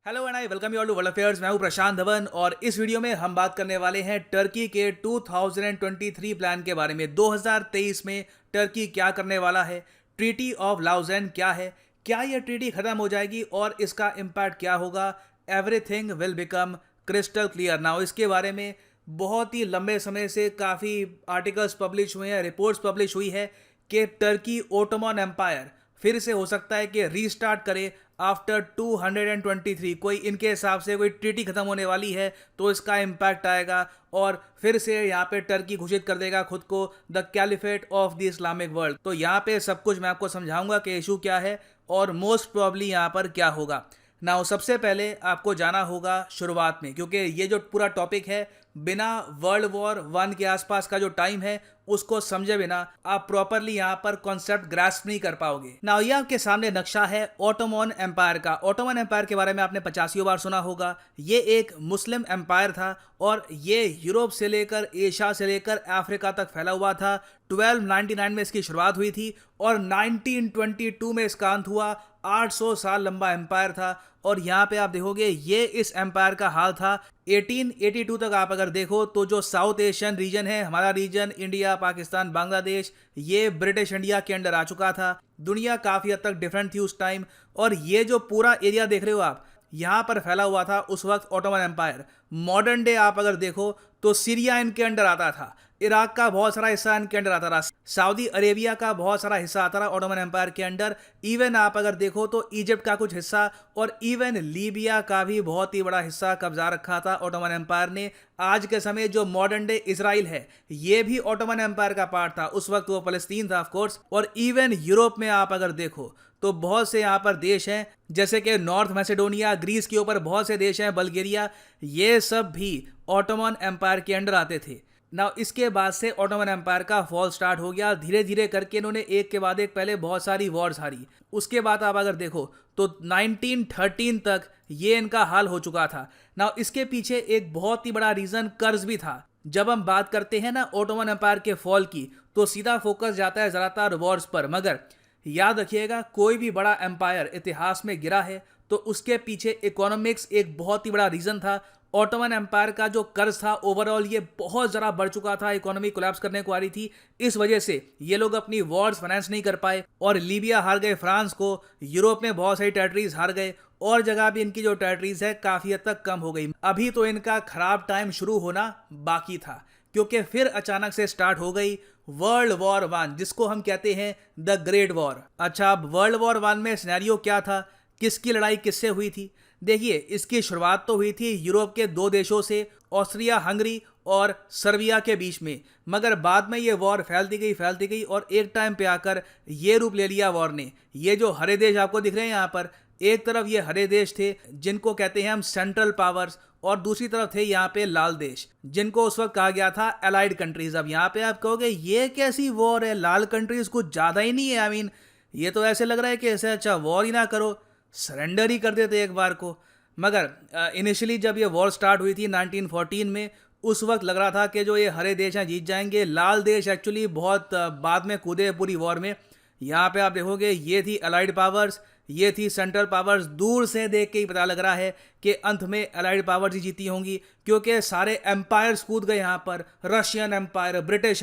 Hello and I welcome you all to world affairs. मैं हूं प्रशांत धवन और इस वीडियो में हम बात करने वाले हैं टर्की के 2023 प्लान के बारे में। 2023 में टर्की क्या करने वाला है, ट्रीटी ऑफ लाउज़ेन क्या है, क्या यह ट्रीटी खत्म हो जाएगी और इसका इम्पैक्ट क्या होगा। Everything will become crystal clear now. इसके बारे में बहुत ही लंबे समय से काफ़ी आर्टिकल्स पब्लिश हुए हैं, रिपोर्ट्स पब्लिश हुई है कि टर्की ओटोमन एम्पायर फिर से हो सकता है कि रीस्टार्ट करे आफ्टर 223। कोई इनके हिसाब से कोई ट्रीटी खत्म होने वाली है तो इसका इम्पैक्ट आएगा और फिर से यहाँ पे टर्की घोषित कर देगा खुद को the caliphate of the Islamic world. तो यहाँ पे सब कुछ मैं आपको समझाऊंगा कि इशू क्या है और मोस्ट प्रॉब्ली यहाँ पर क्या होगा। नाउ सबसे पहले आपको जाना होगा शुरुआत में, क्योंकि ये जो पूरा टॉपिक है बिना वर्ल्ड वॉर 1 के आसपास का जो टाइम है उसको समझे बिना आप प्रॉपरली यहाँ पर कॉन्सेप्ट ग्रास्प नहीं कर पाओगे। नाउ ये आपके सामने नक्शा है ओटोमन एम्पायर का। ओटोमन एम्पायर के बारे में आपने 85 बार सुना होगा। ये एक मुस्लिम एम्पायर था और ये यूरोप से लेकर एशिया से लेकर अफ्रीका तक फैला हुआ था। 1299 में इसकी शुरुआत हुई थी और 1922 में इसका अंत हुआ। 800 साल लंबा एम्पायर था और यहाँ पे आप देखोगे ये इस एम्पायर का हाल था 1882 तक। आप अगर देखो तो जो साउथ एशियन रीजन है, हमारा रीजन इंडिया, पाकिस्तान, बांग्लादेश, ये ब्रिटिश इंडिया के अंडर आ चुका था। दुनिया काफ़ी हद तक डिफरेंट थी उस टाइम। और ये जो पूरा एरिया देख रहे हो आप, यहाँ पर फैला हुआ था उस वक्त ओटोमन एम्पायर। मॉडर्न डे आप अगर देखो तो सीरिया इनके अंडर आता था, इराक का बहुत सारा हिस्सा इनके अंडर आता रहा, सऊदी अरेबिया का बहुत सारा हिस्सा आता रहा ओटोमन एम्पायर के अंडर। इवन आप अगर देखो तो इजिप्ट का कुछ हिस्सा और इवन लीबिया का भी बहुत ही बड़ा हिस्सा कब्जा रखा था ओटोमन एम्पायर ने। आज के समय जो मॉडर्न डे इजराइल है ये भी ओटोमन एम्पायर का पार्ट था। उस वक्त वो फलस्तीन था ऑफ कोर्स। और इवन यूरोप में आप अगर देखो तो बहुत से यहाँ पर देश हैं, जैसे कि नॉर्थ मैसेडोनिया, ग्रीस के ऊपर बहुत से देश हैं, बल्गेरिया, ये सब भी ओटोमन एम्पायर के अंडर आते थे। नाउ इसके बाद से ओटोमन एम्पायर का फॉल स्टार्ट हो गया। धीरे धीरे करके इन्होंने एक के बाद एक पहले बहुत सारी वॉर्स हारी। उसके बाद आप अगर देखो तो 1913 तक ये इनका हाल हो चुका था। नाउ इसके पीछे एक बहुत ही बड़ा रीज़न कर्ज भी था। जब हम बात करते हैं ना ओटोमन एम्पायर के फॉल की तो सीधा फोकस जाता है ज़्यादातर वॉर्स पर, मगर याद रखिएगा कोई भी बड़ा एम्पायर इतिहास में गिरा है तो उसके पीछे इकोनॉमिक्स एक बहुत ही बड़ा रीज़न था। ओटोमन एम्पायर का जो कर्ज था ओवरऑल ये बहुत ज़रा बढ़ चुका था, इकोनॉमी कोलैप्स करने को आ रही थी। इस वजह से ये लोग अपनी वॉर्स फाइनेंस नहीं कर पाए और लीबिया हार गए फ्रांस को, यूरोप में बहुत सारी टेरिटरीज हार गए और जगह भी इनकी जो टेरिटरीज है काफ़ी हद तक कम हो गई। अभी तो इनका खराब टाइम शुरू होना बाकी था, क्योंकि फिर अचानक से स्टार्ट हो गई वर्ल्ड वॉर 1, जिसको हम कहते हैं द ग्रेट वॉर। अच्छा, अब वर्ल्ड वॉर 1 में सिनेरियो क्या था, किसकी लड़ाई किससे हुई थी? देखिए, इसकी शुरुआत तो हुई थी यूरोप के दो देशों से, ऑस्ट्रिया हंगरी और सर्बिया के बीच में, मगर बाद में ये वॉर फैलती गई और एक टाइम पे आकर ये रूप ले लिया वॉर ने। ये जो हरे देश आपको दिख रहे हैं यहाँ पर, एक तरफ ये हरे देश थे जिनको कहते हैं हम सेंट्रल पावर्स और दूसरी तरफ थे यहाँ पे लाल देश जिनको उस वक्त कहा गया था एलाइड कंट्रीज। अब यहाँ पे आप कहोगे ये कैसी वॉर है, लाल कंट्रीज कुछ ज़्यादा ही नहीं है। आई मीन ये तो ऐसे लग रहा है कि ऐसे अच्छा वॉर ही ना करो, सरेंडर ही कर देते एक बार को। मगर इनिशियली जब ये वॉर स्टार्ट हुई थी 1914 में, उस वक्त लग रहा था कि जो ये हरे देश हैं जीत जाएंगे। लाल देश एक्चुअली बहुत बाद में कूदे पूरी वॉर में। यहाँ पे आप देखोगे ये थी अलाइड पावर्स, ये थी सेंट्रल पावर्स। दूर से देख के ही पता लग रहा है कि अंत में अलाइड पावर्स ही जीती होंगी, क्योंकि सारे एम्पायर्स कूद गए यहाँ पर। रशियन एम्पायर, ब्रिटिश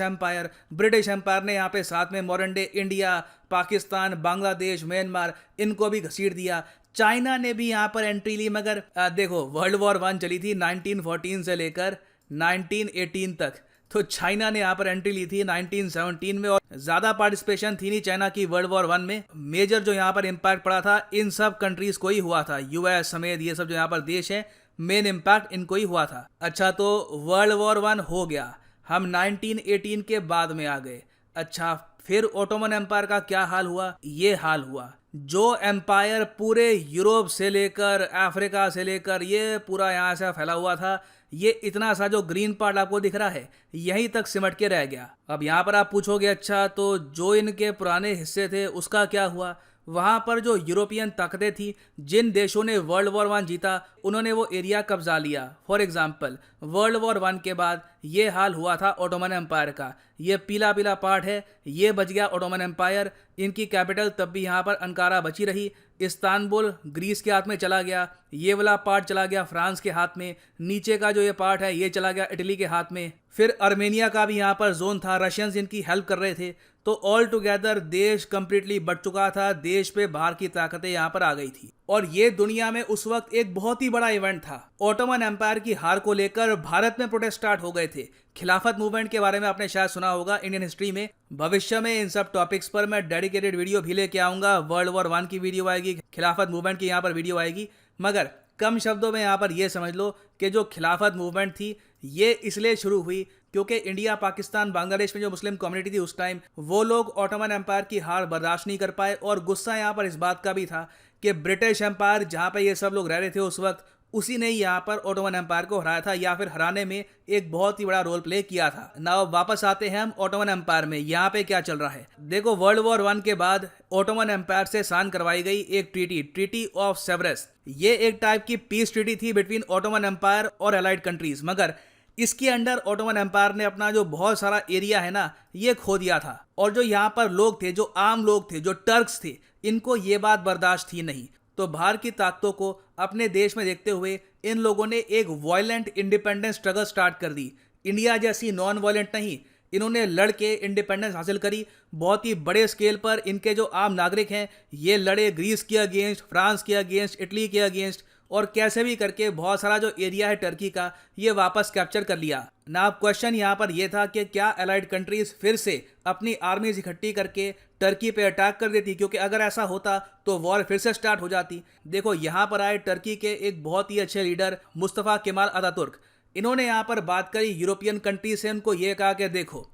एम्पायर ने यहाँ पे साथ में modern day India, Pakistan, Bangladesh, Myanmar, इनको भी घसीट दिया। चाइना ने भी यहाँ पर एंट्री ली, मगर देखो वर्ल्ड वॉर 1 चली थी 1914 से लेकर 1918 तक, तो चाइना ने यहाँ पर एंट्री ली थी 1917 में और ज़्यादा पार्टिसिपेशन थी नहीं चाइना की वर्ल्ड वॉर 1 में। मेजर जो यहाँ पर इम्पैक्ट पड़ा था इन सब कंट्रीज़ को ही हुआ था, यूएस समेत ये सब जो यहाँ पर देश हैं, मेन इम्पैक्ट इनको ही हुआ था। अच्छा, तो वर्ल्ड वॉर 1 हो गया, हम 1918 के बाद में आ गए। अच्छा, फिर ओटोमन एम्पायर का क्या हाल हुआ? ये हाल हुआ जो एम्पायर पूरे यूरोप से लेकर अफ्रीका से लेकर ये पूरा यहाँ से फैला हुआ था, ये इतना सा जो ग्रीन पार्ट आपको दिख रहा है यहीं तक सिमट के रह गया। अब यहाँ पर आप पूछोगे अच्छा तो जो इनके पुराने हिस्से थे उसका क्या हुआ? वहाँ पर जो यूरोपियन ताकतें थी, जिन देशों ने वर्ल्ड वॉर वन जीता, उन्होंने वो एरिया कब्जा लिया। For example, world war one के बाद ये हाल हुआ था ओटोमन एम्पायर का। ये पीला पीला पार्ट है, ये बच गया ओटोमन एम्पायर। इनकी कैपिटल तब भी यहाँ पर अंकारा बची रही। इस्तांबुल ग्रीस के हाथ में चला गया, ये वाला पार्ट चला गया फ्रांस के हाथ में, नीचे का जो ये पार्ट है ये चला गया इटली के हाथ में। फिर अर्मेनिया का भी यहाँ पर जोन था, रशियंस इनकी हेल्प कर रहे थे। तो ऑल टुगेदर देश कंप्लीटली बट चुका था, देश पे बाहर की ताकतें यहाँ पर आ गई थी और ये दुनिया में उस वक्त एक बहुत ही बड़ा इवेंट था। ओटोमन एम्पायर की हार को लेकर भारत में प्रोटेस्ट स्टार्ट हो गए थे। खिलाफत मूवमेंट के बारे में आपने शायद सुना होगा इंडियन हिस्ट्री में। भविष्य में इन सब टॉपिक्स पर मैं डेडिकेटेड वीडियो भी लेके आऊंगा। वर्ल्ड वॉर वन की वीडियो आएगी, खिलाफत मूवमेंट की यहाँ पर वीडियो आएगी। मगर कम शब्दों में यहाँ पर यह समझ लो कि जो खिलाफत मूवमेंट थी ये इसलिए शुरू हुई क्योंकि इंडिया, पाकिस्तान, बांग्लादेश में जो मुस्लिम कम्युनिटी थी उस टाइम, वो लोग ओटोमन एम्पायर की हार बर्दाश्त नहीं कर पाए। और गुस्सा यहाँ पर इस बात का भी था कि ब्रिटिश एम्पायर जहाँ पे ये सब लोग रह रहे थे उस वक्त, उसी ने यहाँ पर ओटोमन एम्पायर को हराया था या फिर हराने में एक बहुत ही बड़ा रोल प्ले किया था। नाउ वापस आते हैं हम ओटोमन एम्पायर में। यहाँ पे क्या चल रहा है देखो, वर्ल्ड वॉर वन के बाद ओटोमन एम्पायर से साइन करवाई गई एक ट्रीटी ऑफ सेवरस। ये एक टाइप की पीस ट्रीटी थी बिटवीन ओटोमन एम्पायर और एलाइड कंट्रीज। मगर इसके अंडर ओटोमन एम्पायर ने अपना जो बहुत सारा एरिया है ना, ये खो दिया था। और जो यहाँ पर लोग थे, जो आम लोग थे, जो टर्क्स थे, इनको ये बात बर्दाश्त थी नहीं। तो बाहर की ताकतों को अपने देश में देखते हुए इन लोगों ने एक वायलेंट इंडिपेंडेंस स्ट्रगल स्टार्ट कर दी। इंडिया जैसी नॉन वायलेंट नहीं, इन्होंने लड़ के इंडिपेंडेंस हासिल करी। बहुत ही बड़े स्केल पर इनके जो आम नागरिक हैं ये लड़े, ग्रीस के अगेंस्ट, फ्रांस के अगेंस्ट, इटली के अगेंस्ट, और कैसे भी करके बहुत सारा जो एरिया है टर्की का ये वापस कैप्चर कर लिया ना। अब क्वेश्चन यहाँ पर यह था कि क्या एलाइड कंट्रीज फिर से अपनी आर्मीज इकट्ठी करके टर्की पे अटैक कर देती, क्योंकि अगर ऐसा होता तो वॉर फिर से स्टार्ट हो जाती। देखो, यहाँ पर आए टर्की के एक बहुत ही अच्छे लीडर मुस्तफ़ा केमाल अतातुर्क। इन्होंने यहाँ पर बात करी यूरोपियन कंट्री से, उनको ये कहा कि देखो,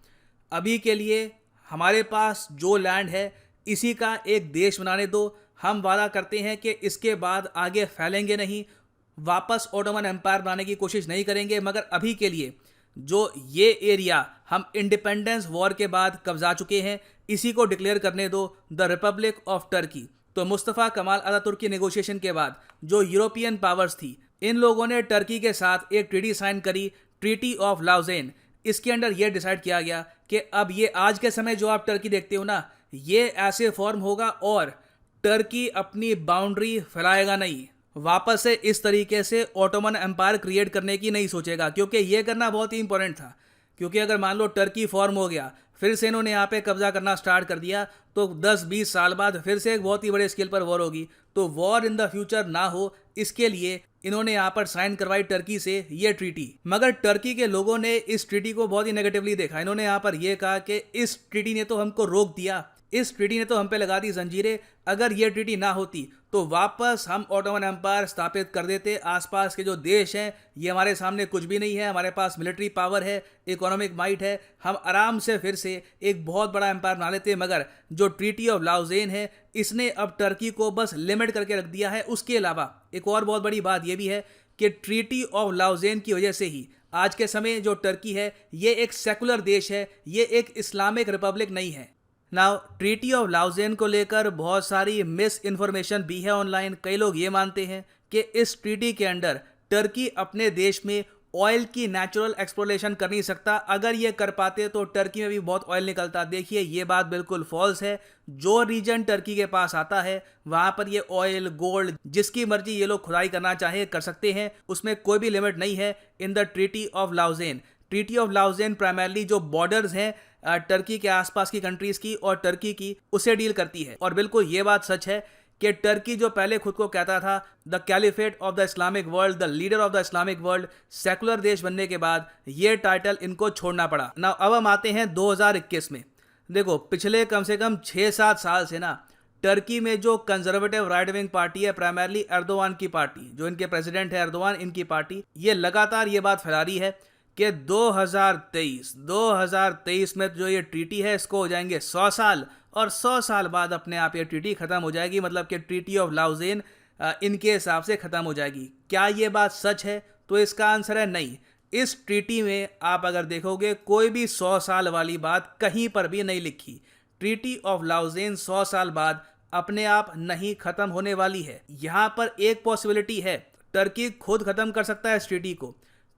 अभी के लिए हमारे पास जो लैंड है इसी का एक देश बनाने दो। हम वादा करते हैं कि इसके बाद आगे फैलेंगे नहीं, वापस ओटोमन एम्पायर बनाने की कोशिश नहीं करेंगे। मगर अभी के लिए जो ये एरिया हम इंडिपेंडेंस वॉर के बाद कब्जा चुके हैं, इसी को डिक्लेयर करने दो द रिपब्लिक ऑफ टर्की। तो मुस्तफ़ा कमाल अतातुर्क की नेगोशिएशन के बाद जो यूरोपियन पावर्स थी, इन लोगों ने टर्की के साथ एक ट्रीटी साइन करी, ट्रीटी ऑफ लाउजेन। इसके अंडर यह डिसाइड किया गया कि अब ये आज के समय जो आप टर्की देखते हो ना, ये ऐसे फॉर्म होगा और टर्की अपनी बाउंड्री फैलाएगा नहीं। वापस से इस तरीके से ओटोमन एम्पायर क्रिएट करने की नहीं सोचेगा, क्योंकि ये करना बहुत ही इंपॉर्टेंट था। क्योंकि अगर मान लो टर्की फॉर्म हो गया, फिर से इन्होंने यहाँ पे कब्जा करना स्टार्ट कर दिया, तो 10-20 साल बाद फिर से एक बहुत ही बड़े स्केल पर वॉर होगी। तो वॉर इन द फ्यूचर ना हो, इसके लिए इन्होंने यहाँ पर साइन करवाई टर्की से ये ट्रीटी। मगर टर्की के लोगों ने इस ट्रीटी को बहुत ही नेगेटिवली देखा। इन्होंने यहाँ पर यह कहा कि इस ट्रीटी ने तो हमको रोक दिया, इस ट्रीटी ने तो हम पे लगा दी जंजीरें। अगर ये ट्रीटी ना होती तो वापस हम ओटोमन एम्पायर स्थापित कर देते। आसपास के जो देश हैं ये हमारे सामने कुछ भी नहीं है, हमारे पास मिलिट्री पावर है, इकोनॉमिक माइट है, हम आराम से फिर से एक बहुत बड़ा एम्पायर बना लेते। मगर जो ट्रीटी ऑफ लाउजेन है, इसने अब टर्की को बस लिमिट करके रख दिया है। उसके अलावा एक और बहुत बड़ी बात यह भी है कि ट्रीटी ऑफ लाउजेन की वजह से ही आज के समय जो टर्की है ये एक सेकुलर देश है, ये एक इस्लामिक रिपब्लिक नहीं है। नाउ ट्रीटी ऑफ लाउजेन को लेकर बहुत सारी मिस इन्फॉर्मेशन भी है ऑनलाइन। कई लोग ये मानते हैं कि इस ट्रीटी के अंडर टर्की अपने देश में ऑयल की नेचुरल एक्सप्लोरेशन कर नहीं सकता। अगर ये कर पाते तो टर्की में भी बहुत ऑयल निकलता। देखिए, ये बात बिल्कुल फॉल्स है। जो रीजन टर्की के पास आता है वहां पर ये ऑयल, गोल्ड, जिसकी मर्जी ये लोग खुदाई करना चाहे कर सकते हैं, उसमें कोई भी लिमिट नहीं है in the Treaty of Lausanne. Treaty of Lausanne primarily जो बॉर्डर्स हैं टर्की के आसपास की कंट्रीज की और टर्की की, उसे डील करती है। और बिल्कुल ये बात सच है कि टर्की जो पहले खुद को कहता था the caliphate of the Islamic world, the leader of the Islamic world, secular देश बनने के बाद ये टाइटल इनको छोड़ना पड़ा ना। अब हम आते हैं 2021 में। देखो, पिछले कम से कम 6-7 साल से ना टर्की में जो कंजर्वेटिव राइट विंग पार्टी है, प्राइमरली एर्दोगान की पार्टी, जो इनके प्रेसिडेंट है एर्दोगान, इनकी पार्टी, ये लगातार ये बात फैला रही है कि 2023 में जो ये ट्रीटी है इसको हो जाएंगे 100 साल, और 100 साल बाद अपने आप ये ट्रीटी खत्म हो जाएगी। मतलब कि ट्रीटी ऑफ लाउजेन इनके हिसाब से खत्म हो जाएगी। क्या ये बात सच है? तो इसका आंसर है नहीं। इस ट्रीटी में आप अगर देखोगे कोई भी 100 साल वाली बात कहीं पर भी नहीं लिखी। ट्रीटी ऑफ लाउजेन 100 साल बाद अपने आप नहीं खत्म होने वाली है। यहाँ पर एक पॉसिबिलिटी है, टर्की खुद खत्म कर सकता है इस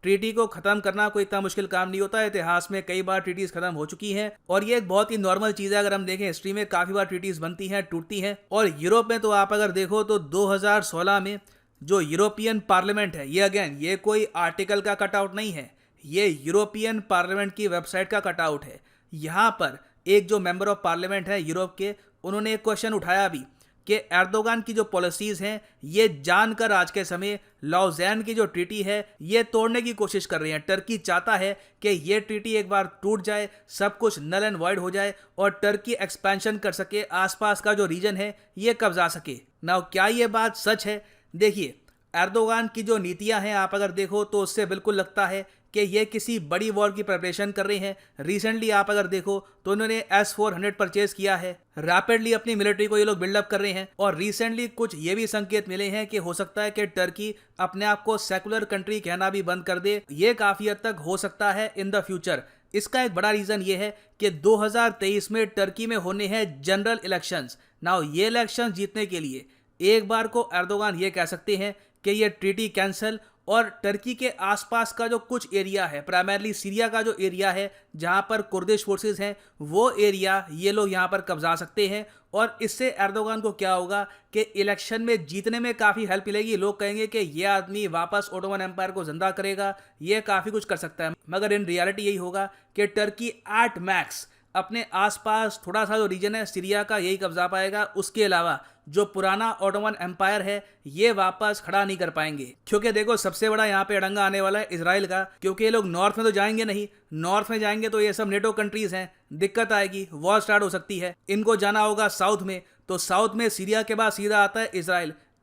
ट्रीटी को खत्म करना कोई इतना मुश्किल काम नहीं होता है। इतिहास में कई बार ट्रीटीज खत्म हो चुकी हैं और ये एक बहुत ही नॉर्मल चीज है। अगर हम देखें हिस्ट्री में काफी बार ट्रीटीज बनती हैं, टूटती हैं। और यूरोप में तो आप अगर देखो तो 2016 में जो यूरोपियन पार्लियामेंट है, ये अगेन ये कोई आर्टिकल का कटआउट नहीं है, ये यूरोपियन पार्लियामेंट की वेबसाइट का कटआउट है। यहाँ पर एक जो मेंबर ऑफ पार्लियामेंट है यूरोप के, उन्होंने एक क्वेश्चन उठाया भी कि एर्दोगान की जो पॉलिसीज हैं ये जानकर आज के समय लाउज़ैन की जो ट्रीटी है ये तोड़ने की कोशिश कर रही हैं। टर्की चाहता है कि ये ट्रीटी एक बार टूट जाए, सब कुछ नल एंड वॉइड हो जाए और टर्की एक्सपेंशन कर सके, आसपास का जो रीजन है ये कब्जा सके। नाउ क्या ये बात सच है? देखिए, एर्दोगान की जो नीतियां हैं आप अगर देखो तो उससे बिल्कुल लगता है कि ये किसी बड़ी वॉर की प्रिपरेशन कर रहे हैं। रिसेंटली आप अगर देखो तो उन्होंने S-400 परचेज किया है, रैपिडली अपनी मिलिट्री को ये लोग बिल्डअप कर रहे हैं। और रिसेंटली कुछ ये भी संकेत मिले हैं कि हो सकता है कि टर्की अपने आप को सेकुलर कंट्री कहना भी बंद कर दे। ये काफी हद तक हो सकता है इन द फ्यूचर। इसका एक बड़ा रीजन ये है कि 2023 में टर्की में होने हैं जनरल इलेक्शंस। नाउ ये इलेक्शन जीतने के लिए एक बार को एर्दोगान ये कह सकते हैं कि ये ट्रीटी कैंसिल, और टर्की के आसपास का जो कुछ एरिया है, प्राइमरली सीरिया का जो एरिया है जहां पर कुर्दिश फोर्सेस हैं, वो एरिया ये लोग यहां पर कब्जा सकते हैं। और इससे एर्दोगान को क्या होगा कि इलेक्शन में जीतने में काफ़ी हेल्प मिलेगी। लोग कहेंगे कि ये आदमी वापस ओटोमन एम्पायर को जिंदा करेगा, ये काफ़ी कुछ कर सकता है। मगर इन रियलिटी यही होगा कि टर्की एट मैक्स अपने आसपास थोड़ा सा जो रीजन है सीरिया का यही कब्जा पाएगा। उसके अलावा जो पुराना ओटोमन एम्पायर है ये वापस खड़ा नहीं कर पाएंगे। क्योंकि देखो सबसे बड़ा यहाँ पे अड़ंगा आने वाला है इजराइल का, क्योंकि ये लोग नॉर्थ में तो जाएंगे नहीं, नॉर्थ में जाएंगे तो ये सब नेटो कंट्रीज हैं, दिक्कत आएगी, वॉर स्टार्ट हो सकती है। इनको जाना होगा साउथ में, तो साउथ में सीरिया के बाद सीधा आता है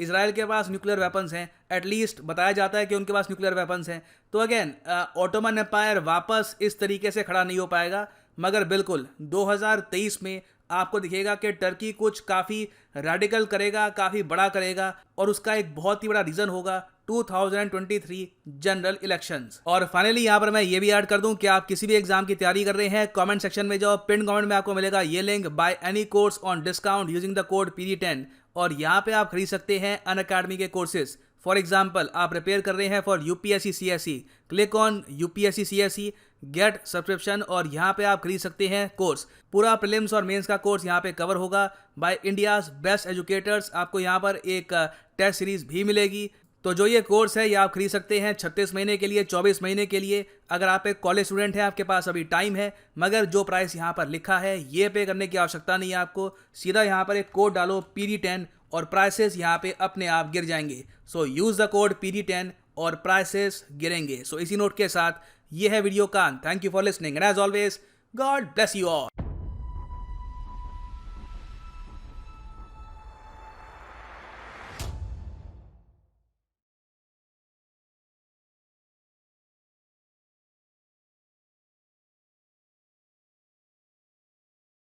इजराइल के पास न्यूक्लियर वेपन्स हैं, एटलीस्ट बताया जाता है कि उनके पास न्यूक्लियर वेपन्स हैं। तो अगेन ओटोमन एम्पायर वापस इस तरीके से खड़ा नहीं हो पाएगा। मगर बिल्कुल 2023 में आपको दिखेगा कि टर्की कुछ काफ़ी रेडिकल करेगा, काफ़ी बड़ा करेगा, और उसका एक बहुत ही बड़ा रीज़न होगा 2023 जनरल इलेक्शंस। और फाइनली यहाँ पर मैं ये भी ऐड कर दूं कि आप किसी भी एग्जाम की तैयारी कर रहे हैं, कमेंट सेक्शन में जाओ, पिन कमेंट में आपको मिलेगा ये link, by any course on discount using the code PD10, और यहाँ पे आप खरीद सकते हैं अनअकैडमी के कोर्सेज। फॉर एग्जाम्पल आप प्रिपेयर कर रहे हैं for UPSC CSE, click on UPSC CSE, get subscription, और यहाँ पे आप खरीद सकते हैं कोर्स। पूरा प्रीलिम्स और मेंस का कोर्स यहाँ पे कवर होगा बाय इंडियाज बेस्ट एजुकेटर्स। आपको यहाँ पर एक टेस्ट सीरीज भी मिलेगी। तो जो ये कोर्स है ये आप खरीद सकते हैं 36 महीने के लिए, 24 महीने के लिए। अगर आप एक कॉलेज स्टूडेंट हैं, आपके पास अभी टाइम है, मगर जो प्राइस यहाँ पर लिखा है ये पे करने की आवश्यकता नहीं है आपको। सीधा यहाँ पर एक कोड डालो PD10 और प्राइसेस यहाँ पे अपने आप गिर जाएंगे। सो यूज द कोड PD10 और प्राइसेस गिरेंगे। सो इसी नोट के साथ ये है वीडियो का। Thank you for listening and as always God bless you all.